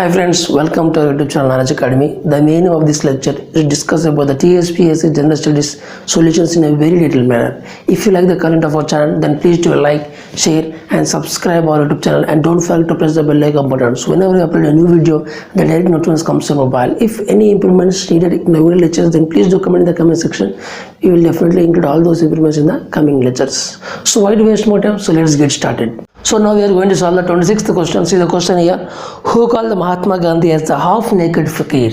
Hi friends, welcome to our YouTube channel Knowledge Academy. The main aim of this lecture is discuss about the TSPSC General Studies solutions in a very detailed manner. If you like the content of our channel, then please do a like, share and subscribe our YouTube channel and don't forget to press the bell icon button. So whenever we upload a new video, the direct notification comes to mobile. If any improvements needed in the video lectures, then please do comment in the comment section. We will definitely include all those improvements in the coming lectures. So why do waste more time? So let's get started. So now we are going to solve the 26th question. See the question here. Who called the Mahatma Gandhi as the half-naked fakir?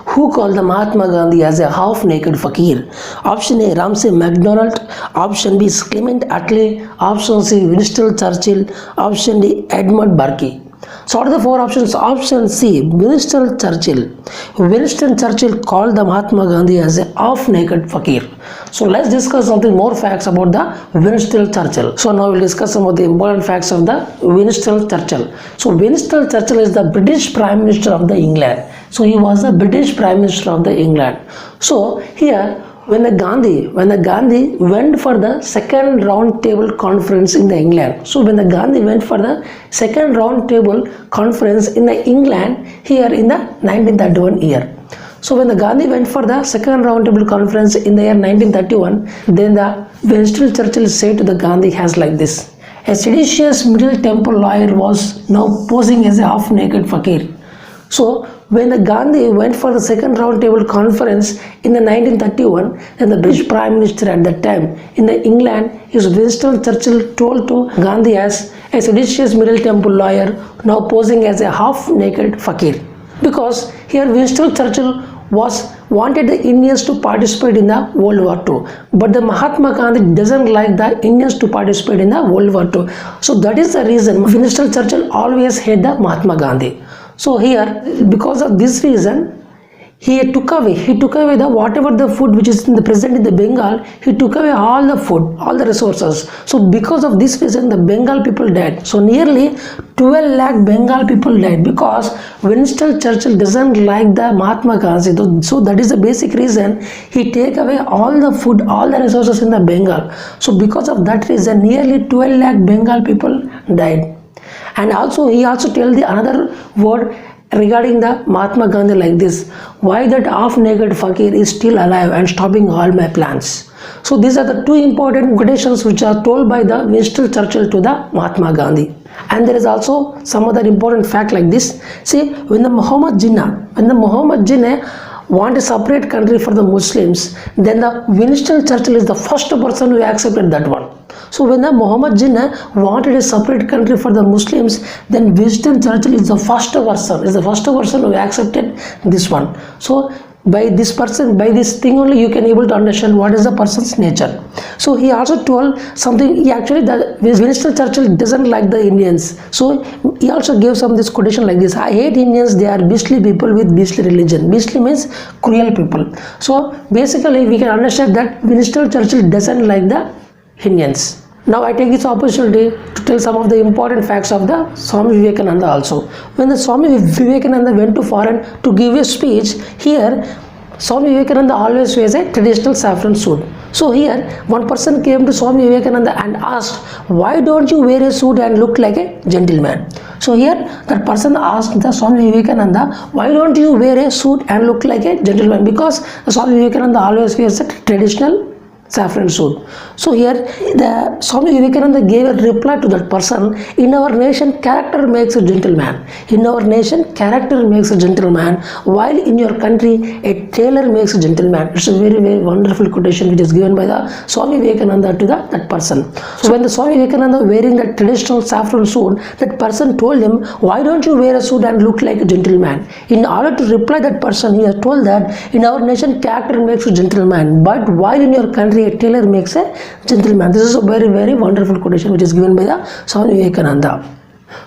Who called the Mahatma Gandhi as a half-naked fakir? Option A, Ramsay MacDonald. Option B, Clement Attlee. Option C, Winston Churchill. Option D, Edmund Burke. So what are the four options? Option C, Winston Churchill. Winston Churchill called the Mahatma Gandhi as a half-naked fakir. So let's discuss something more facts about the Winston Churchill. So now we'll discuss some of the important facts of the Winston Churchill. So Winston Churchill is the British Prime Minister of the England. So he was the British Prime Minister of the England. So here when the Gandhi went for the second round table conference in the England. So when the Gandhi went for the second round table conference in the England here in the 1931 year. So when the Gandhi went for the second round table conference in the year 1931, then the Winston Churchill said to the Gandhi has like this: a seditious Middle Temple lawyer was now posing as a half-naked fakir. So when the Gandhi went for the second round table conference in the 1931, then the British Prime Minister at that time in the England is Winston Churchill told to Gandhi as a seditious Middle Temple lawyer now posing as a half-naked fakir. Because here Winston Churchill wanted the Indians to participate in the World War II, but the Mahatma Gandhi doesn't like the Indians to participate in the World War II. So that is the reason Winston Churchill always hated the Mahatma Gandhi. So here, because of this reason, he took away the whatever the food which is present in the Bengal. He took away all the food, all the resources. So because of this reason, the Bengal people died. So nearly 12 lakh Bengal people died because Winston Churchill doesn't like the Mahatma Gandhi. So that is the basic reason he take away all the food, all the resources in the Bengal. So because of that reason, nearly 12 lakh Bengal people died. And also he also tell the another word regarding the Mahatma Gandhi like this: why that half-naked fakir is still alive and stopping all my plans. So these are the two important quotations which are told by the Winston Churchill to the Mahatma Gandhi. And there is also some other important fact like this. See, when the Muhammad Jinnah want a separate country for the Muslims, then the Winston Churchill is the first person who accepted that one. So when the Muhammad Jinnah wanted a separate country for the Muslims, then Winston Churchill is the first person who accepted this one. So by this thing only you can able to understand what is the person's nature. So he also told something. Winston Churchill doesn't like the Indians. So he also gave some this quotation like this: I hate Indians, they are beastly people with beastly religion. Beastly means cruel people. So basically we can understand that Winston Churchill doesn't like the Indians. Now I take this opportunity to tell some of the important facts of the Swami Vivekananda also. When the Swami Vivekananda went to foreign to give a speech, here Swami Vivekananda always wears a traditional saffron suit. So here one person came to Swami Vivekananda and asked, why don't you wear a suit and look like a gentleman? So here that person asked the Swami Vivekananda, why don't you wear a suit and look like a gentleman? Because the Swami Vivekananda always wears a traditional saffron suit. So here the Swami Vivekananda gave a reply to that person: in our nation, character makes a gentleman. In our nation, character makes a gentleman, while in your country, a tailor makes a gentleman. It's a very, very wonderful quotation which is given by the Swami Vivekananda to that person. So when the Swami Vivekananda wearing the traditional saffron suit, that person told him, why don't you wear a suit and look like a gentleman? In order to reply that person, he has told that in our nation, character makes a gentleman, but while in your country, a tailor makes a gentleman. This is a very, very wonderful quotation which is given by the Swami Vivekananda.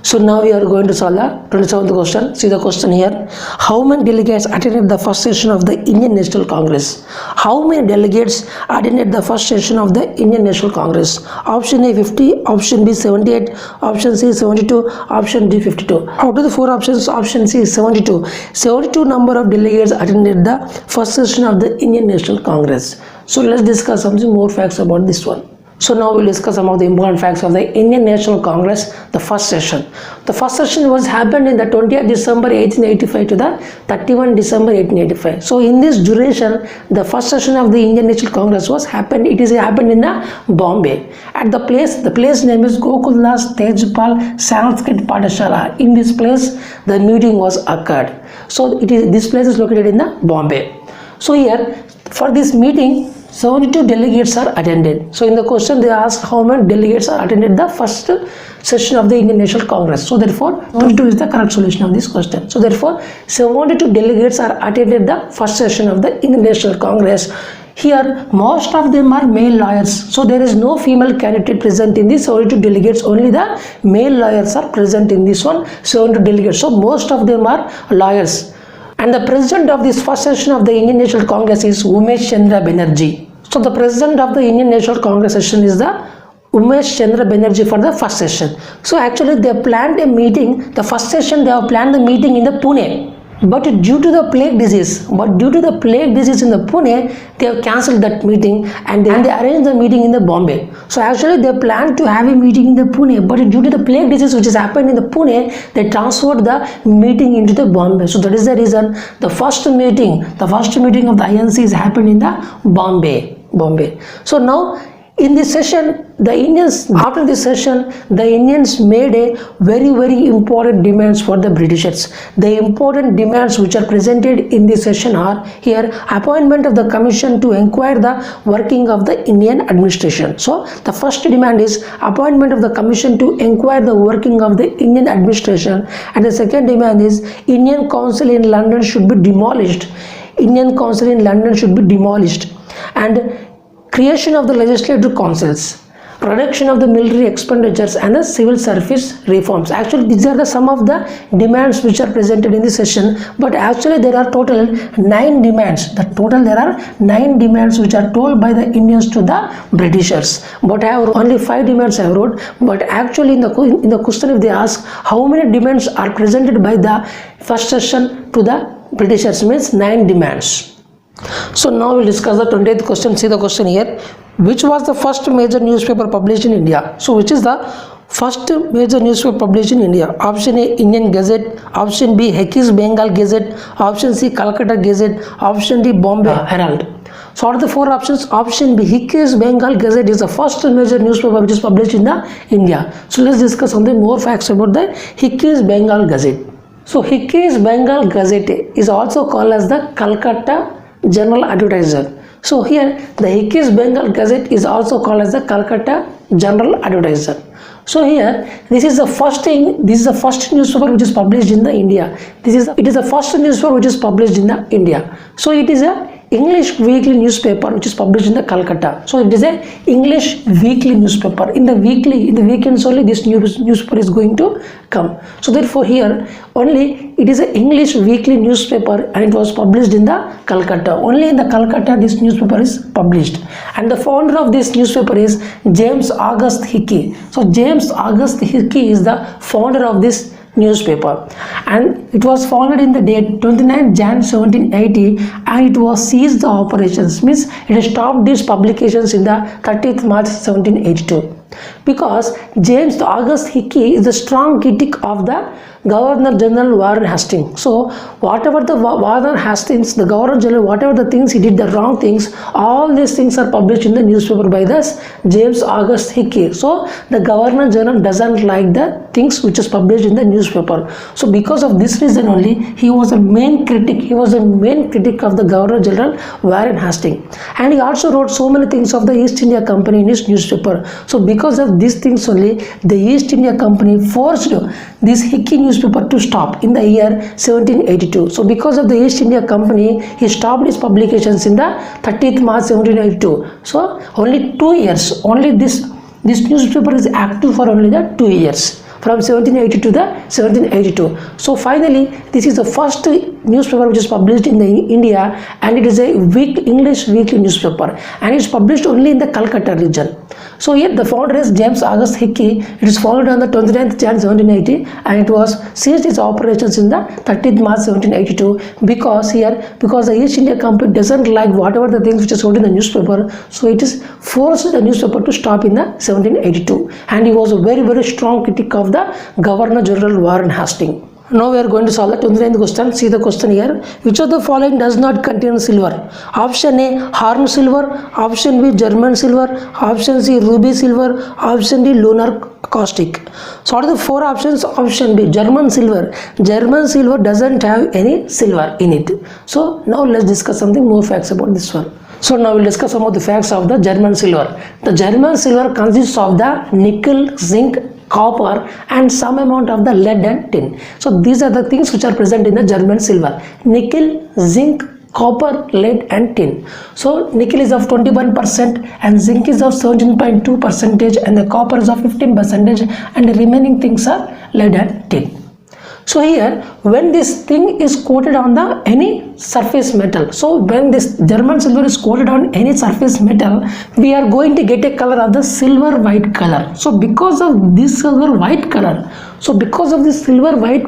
So now we are going to solve the 27th question. See the question here. How many delegates attended the first session of the Indian National Congress? How many delegates attended the first session of the Indian National Congress? Option A 50, option B 78, option C 72, option D 52. Out of the four options, option C is 72. 72 number of delegates attended the first session of the Indian National Congress. So let's discuss something more facts about this one. So now we'll discuss some of the important facts of the Indian National Congress, the first session. The first session was happened in the 20th December 1885 to the 31 December 1885. So in this duration, the first session of the Indian National Congress was happened. It is happened in the Bombay. At the place name is Gokuldas Tejpal Sanskrit Pathshala. In this place, the meeting was occurred. So this place is located in the Bombay. So here, for this meeting, 72 delegates are attended. So in the question they ask how many delegates are attended the first session of the Indian National Congress. So therefore 72 is the correct solution of this question. So therefore 72 delegates are attended the first session of the Indian National Congress. Here most of them are male lawyers. So there is no female candidate present in this 72 delegates. Only the male lawyers are present in this one 72 delegates. So most of them are lawyers. And the president of this first session of the Indian National Congress is Umesh Chandra Banerjee. So the president of the Indian National Congress session is the Umesh Chandra Banerjee for the first session. So actually they planned a meeting, the first session they have planned the meeting in the Pune. But due to the plague disease in the Pune, they have cancelled that meeting and they arranged the meeting in the Bombay. So actually they planned to have a meeting in the Pune, but due to the plague disease which has happened in the Pune, they transferred the meeting into the Bombay. So that is the reason the first meeting of the INC is happened in the Bombay. So now in this session, after this session, the Indians made a very, very important demands for the Britishers. The important demands which are presented in this session are here: appointment of the commission to inquire the working of the Indian administration. So the first demand is appointment of the commission to inquire the working of the Indian administration, and the second demand is Indian Council in London should be demolished. And creation of the legislative councils, reduction of the military expenditures and the civil service reforms. Actually these are some of the demands which are presented in this session, but actually there are total 9 demands. There are 9 demands which are told by the Indians to the Britishers, but I have only 5 demands I wrote. But actually in the question if they ask how many demands are presented by the first session to the Britishers, means 9 demands. So now we'll discuss the 20th question. See the question here: which was the first major newspaper published in India? So which is the first major newspaper published in India? Option A, Indian Gazette. Option B, Hickeys Bengal Gazette. Option C, Calcutta Gazette. Option D, Bombay Herald. So out of the 4 options, option B, Hickeys Bengal Gazette is the first major newspaper which is published in the India. So let's discuss some more facts about the Hickeys Bengal Gazette. So Hickeys Bengal Gazette is also called as the Calcutta General Advertiser. So here the Hickeys Bengal Gazette is also called as the Calcutta General Advertiser. So here this is the first newspaper which is published in the India. It is the first newspaper which is published in the India. So it is a English weekly newspaper which is published in the Calcutta. So it is a English weekly newspaper. In the weekends only this newspaper is going to come. So therefore here only it is an English weekly newspaper and it was published in the Calcutta. Only in the Calcutta this newspaper is published. And the founder of this newspaper is James August Hickey. So James August Hickey is the founder of this newspaper, and it was founded in the date 29 Jan 1780, and it was ceased the operations, means it stopped these publications in the 30th March 1782, because James August Hickey is a strong critic of the Governor General Warren Hastings. So whatever the Warren Hastings, the Governor General, whatever the things he did, the wrong things, all these things are published in the newspaper by this James August Hickey. So the Governor General doesn't like the things which is published in the newspaper. So because of this reason only, he was a main critic. He was a main critic of the Governor General Warren Hastings, and he also wrote so many things of the East India Company in his newspaper. So because of these things only, the East India Company forced this Hickey newspaper to stop in the year 1782. So because of the East India Company, he stopped his publications in the 30th March 1782. So only 2 years, only this newspaper is active for only the 2 years, from 1780 to the 1782. So finally, this is the first newspaper which is published in the India, and it is a English weekly newspaper, and it's published only in the Calcutta region. So here the founder is James August Hickey. It is founded on the 29th Jan 1780 and it was ceased its operations in the 30th March 1782 because the East India Company doesn't like whatever the things which is sold in the newspaper, so it is forced the newspaper to stop in the 1782, and he was a very strong critic of the Governor General Warren Hastings. Now we are going to solve the 29th question. See the question here. Which of the following does not contain silver? Option A, horn silver. Option B, German silver. Option C, ruby silver. Option D, lunar caustic. So what are the four options? Option B, German silver. German silver doesn't have any silver in it. So now let's discuss something more facts about this one. So now we'll discuss some of the facts of the German silver. The German silver consists of the nickel, zinc, copper and some amount of the lead and tin. So these are the things which are present in the German silver: nickel, zinc, copper, lead and tin. So nickel is of 21% and zinc is of 17.2% and the copper is of 15% and the remaining things are lead and tin. So here when this thing is coated on the any surface metal, so when this German silver is coated on any surface metal, we are going to get a color of the silver white color. So because of this silver white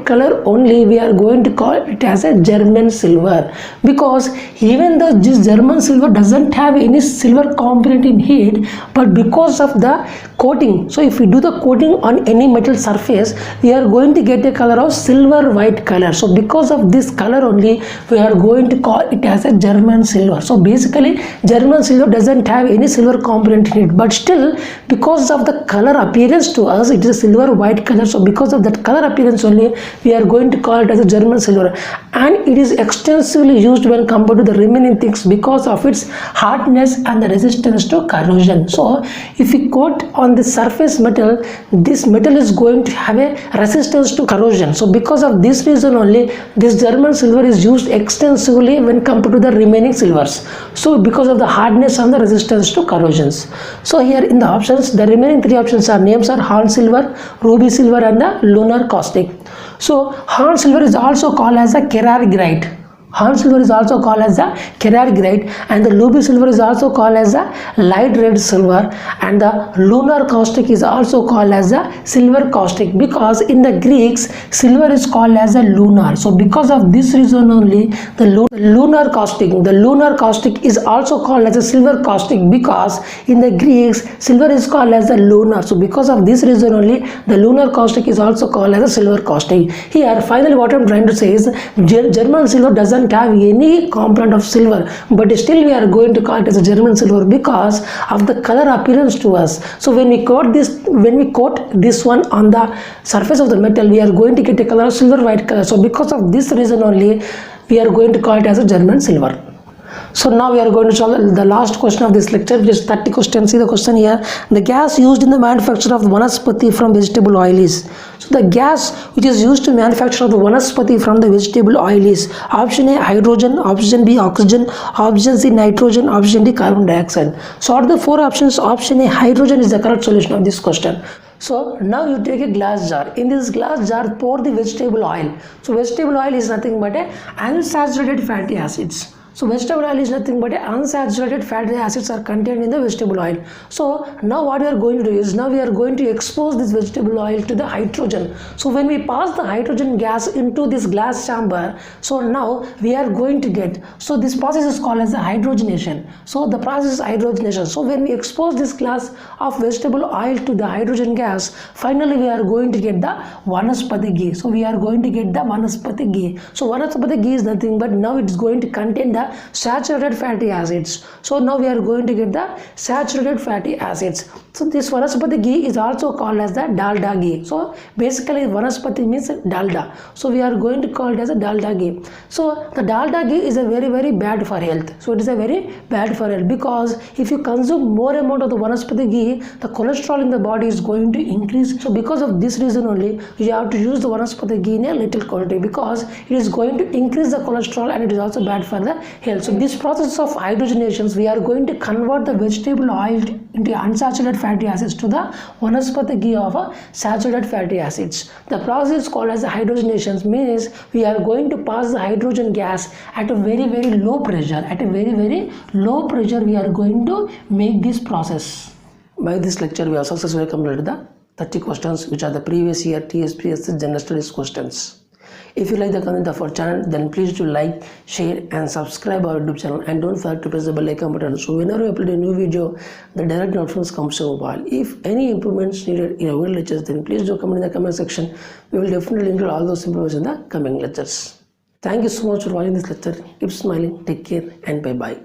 color, only we are going to call it as a German silver, because even though this German silver doesn't have any silver component in it, but because of the coating, so if we do the coating on any metal surface, we are going to get a color of silver white color. So because of this color only, we are going to call it as a German silver. So basically German silver doesn't have any silver component in it, but still because of the color appearance to us, it is a silver white color. So because of that color appearance only, we are going to call it as a German silver, and it is extensively used when compared to the remaining things because of its hardness and the resistance to corrosion. So if we coat on the surface metal, this metal is going to have a resistance to corrosion. So because of this reason only, this German silver is used extensively when compared to the remaining silvers. So because of the hardness and the resistance to corrosions. So here in the options, the remaining three options are names are horn silver, ruby silver and the lunar caustic. So horn silver is also called as a Carrargite. Horn silver is also called as the Carrargite, and the ruby silver is also called as the light red silver, and the lunar caustic is also called as the silver caustic, because in the Greeks silver is called as a lunar. So because of this reason only, the lunar caustic is also called as a silver caustic, because in the Greeks silver is called as the lunar. So because of this reason only, the lunar caustic is also called as a silver caustic. Here finally what I am trying to say is German silver doesn't have any component of silver, but still we are going to call it as a German silver because of the color appearance to us. So when we coat this one on the surface of the metal, we are going to get a color of silver white color. So because of this reason only, we are going to call it as a German silver. So now we are going to solve the last question of this lecture, which is 30 questions. See the question here. The gas used in the manufacture of vanaspati from vegetable oil is. So the gas which is used to manufacture the vanaspati from the vegetable oil is option A hydrogen, option B oxygen, option C nitrogen, option D carbon dioxide. So out of the four options, option A hydrogen is the correct solution of this question. So now you take a glass jar. In this glass jar, pour the vegetable oil. So vegetable oil is nothing but a unsaturated fatty acids. So vegetable oil is nothing but unsaturated fatty acids are contained in the vegetable oil. So now what we are going to do is, now we are going to expose this vegetable oil to the hydrogen. So when we pass the hydrogen gas into this glass chamber, so now we are going to get, so this process is called as the hydrogenation. So the process is hydrogenation. So when we expose this glass of vegetable oil to the hydrogen gas, finally we are going to get the vanaspati ghee. So we are going to get the vanaspati ghee. So vanaspati ghee is nothing but now it is going to contain the saturated fatty acids. So now we are going to get the saturated fatty acids. So this vanaspati ghee is also called as the dalda ghee. So basically vanaspati means dalda. So we are going to call it as a dalda ghee. So the dalda ghee is a very bad for health. So it is a very bad for health, because if you consume more amount of the vanaspati ghee, the cholesterol in the body is going to increase. So because of this reason only, you have to use the vanaspati ghee in a little quantity, because it is going to increase the cholesterol and it is also bad for the health. So this process of hydrogenations, we are going to convert the vegetable oil into unsaturated fatty acids to the vanaspati ghee of a saturated fatty acids. The process called as hydrogenations means we are going to pass the hydrogen gas at a very low pressure. At a very low pressure we are going to make this process. By this lecture, we have successfully completed the 30 questions which are the previous year TSPSC General Studies questions. If you like the content of our channel, then please do like, share and subscribe our YouTube channel, and don't forget to press the bell icon button so whenever we upload a new video, the direct notifications comes to your mobile. If any improvements needed in our lectures, then please do comment in the comment section. We will definitely include all those improvements in the coming lectures. Thank you so much for watching this lecture. Keep smiling, take care and bye bye.